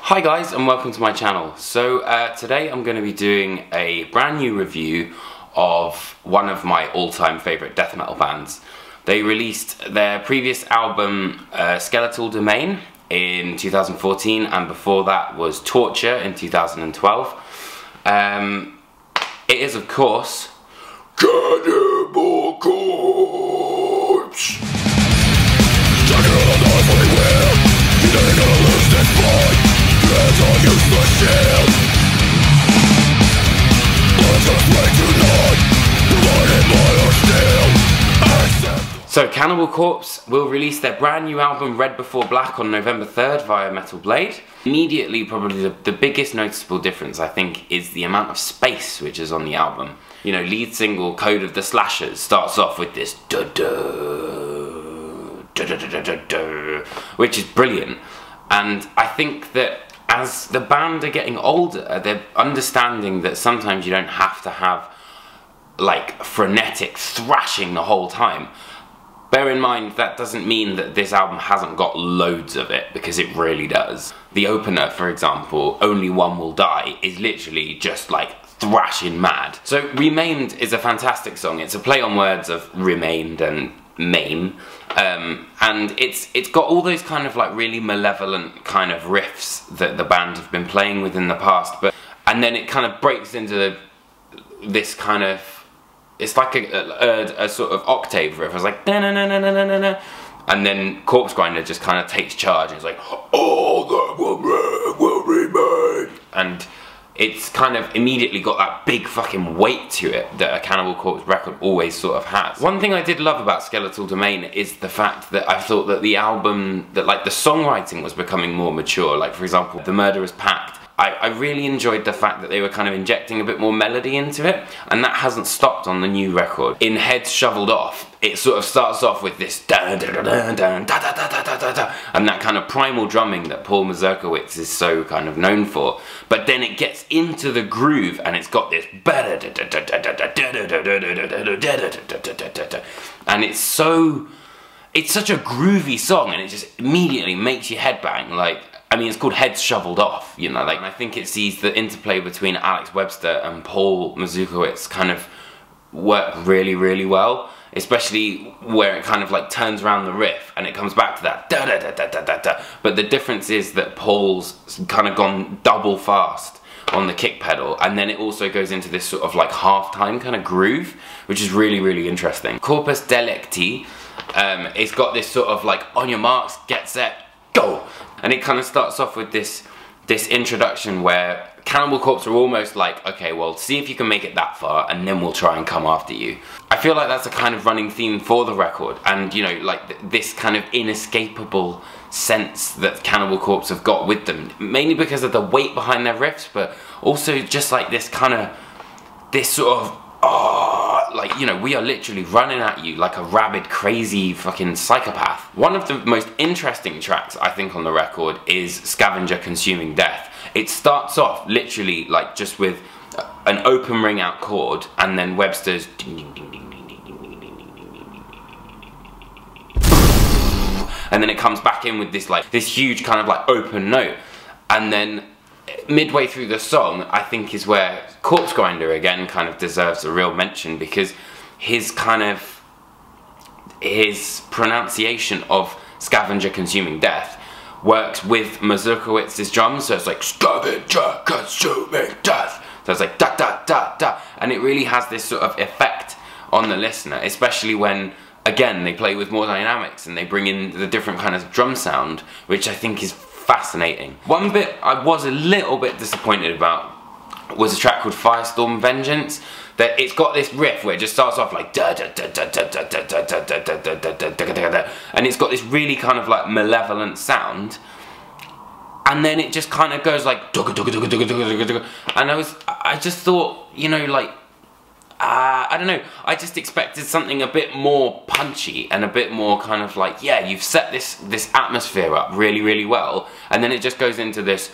Hi guys and welcome to my channel. So today I'm going to be doing a brand new review of one of my all-time favourite death metal bands. They released their previous album Skeletal Domain in 2014 and before that was Torture in 2012. It is of course Cannibal Corpse! So Cannibal Corpse will release their brand new album Red Before Black on November 3rd via Metal Blade. Immediately, probably the biggest noticeable difference I think is the amount of space which is on the album. You know, lead single Code of the Slashers starts off with this which is brilliant, and I think that as the band are getting older, they're understanding that sometimes you don't have to have like frenetic thrashing the whole time. Bear in mind that doesn't mean that this album hasn't got loads of it, because it really does. The opener, for example, Only One Will Die, is literally just like thrashing mad. So Remained is a fantastic song. It's a play on words of remained and maim, and it's got all those kind of like really malevolent kind of riffs that the band have been playing with in the past, and then it kind of breaks into this kind of, it's like a sort of octave riff. It's like na na na na na na na, and then Corpse Grinder just kind of takes charge and it's like all that will remain, and it's kind of immediately got that big fucking weight to it that a Cannibal Corpse record always sort of has. One thing I did love about Skeletal Domain is the fact that I thought that the album, that like the songwriting was becoming more mature. Like for example, The Murderer's Pact. I really enjoyed the fact that they were kind of injecting a bit more melody into it, and that hasn't stopped on the new record. In Heads Shoveled Off, it sort of starts off with this dun, dun, dun, dun, dun, da, da, da, da, da, da, and that kind of primal drumming that Paul Mazurkiewicz is so kind of known for. But then it gets into the groove and it's got this and it's such a groovy song, and it just immediately makes you headbang. Like, I mean, it's called Heads Shoveled Off, you know, like, I think it sees the interplay between Alex Webster and Paul Mazurkiewicz kind of work really, really well, especially where it kind of like turns around the riff and it comes back to that da da da da da da da. But the difference is that Paul's kind of gone double fast on the kick pedal, and then it also goes into this sort of like half-time kind of groove, which is really, really interesting. Corpus Delicti, it's got this sort of like on your marks, get set, go! And it kind of starts off with this introduction where Cannibal Corpse are almost like, okay, well, see if you can make it that far and then we'll try and come after you. I feel like that's a kind of running theme for the record, and you know, like this kind of inescapable sense that Cannibal Corpse have got with them, mainly because of the weight behind their riffs, but also just like this kind of, this sort of, like, you know, we are literally running at you like a rabid, crazy fucking psychopath. One of the most interesting tracks, I think, on the record is Scavenger Consuming Death. It starts off literally like just with an open ring out chord, and then Webster's ding ding ding ding ding ding ding ding ding ding ding, and then it comes back in with this like this huge kind of like open note, and then midway through the song, I think, is where Corpse Grinder again kind of deserves a real mention, because his pronunciation of Scavenger Consuming Death works with Mazurkiewicz's drums, so it's like Scavenger Consuming Death, so it's like da da da da, and it really has this sort of effect on the listener, especially when again they play with more dynamics and they bring in the different kind of drum sound, which I think is fascinating. One bit I was a little bit disappointed about was a track called Firestorm Vengeance. That it's got this riff where it just starts off like da da da da da da da da da da da da da da da, and it's got this really kind of like malevolent sound, and then it just kind of goes like and I just thought, you know, like I don't know, I just expected something a bit more punchy and a bit more kind of like, yeah, you've set this atmosphere up really, really well, and then it just goes into this,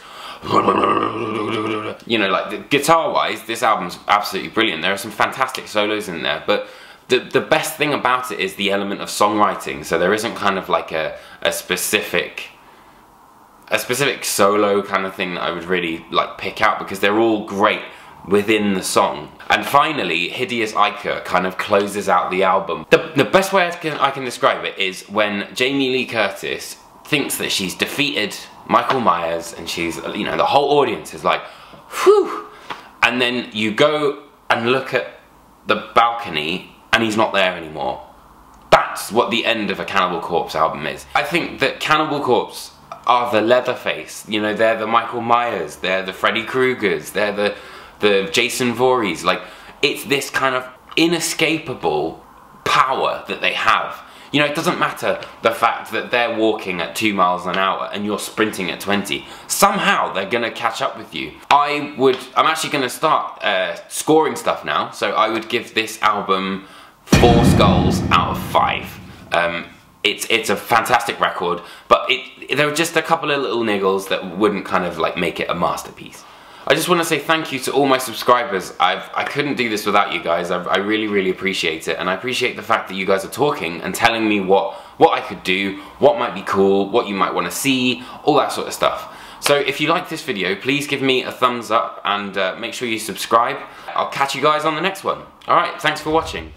you know, like guitar wise this album's absolutely brilliant. There are some fantastic solos in there, but the best thing about it is the element of songwriting. So there isn't kind of like a specific a specific solo kind of thing that I would really like pick out, because they're all great within the song. And finally, Hideous Iker kind of closes out the album. The best way I can describe it is when Jamie Lee Curtis thinks that she's defeated Michael Myers, and she's, you know, the whole audience is like, whew, and then you go and look at the balcony and he's not there anymore. That's what the end of a Cannibal Corpse album is. I think that Cannibal Corpse are the Leatherface, you know, they're the Michael Myers, they're the Freddy Kruegers, they're the Jason Voorhees. Like, it's this kind of inescapable power that they have. You know, it doesn't matter the fact that they're walking at 2 miles an hour and you're sprinting at 20. Somehow they're gonna catch up with you. I'm actually gonna start scoring stuff now, so I would give this album 4 skulls out of 5. It's a fantastic record, but there were just a couple of little niggles that wouldn't kind of like make it a masterpiece. I just want to say thank you to all my subscribers. I couldn't do this without you guys. I really, really appreciate it, and I appreciate the fact that you guys are talking and telling me what I could do, what might be cool, what you might want to see, all that sort of stuff. So if you like this video, please give me a thumbs up and make sure you subscribe. I'll catch you guys on the next one. Alright, thanks for watching.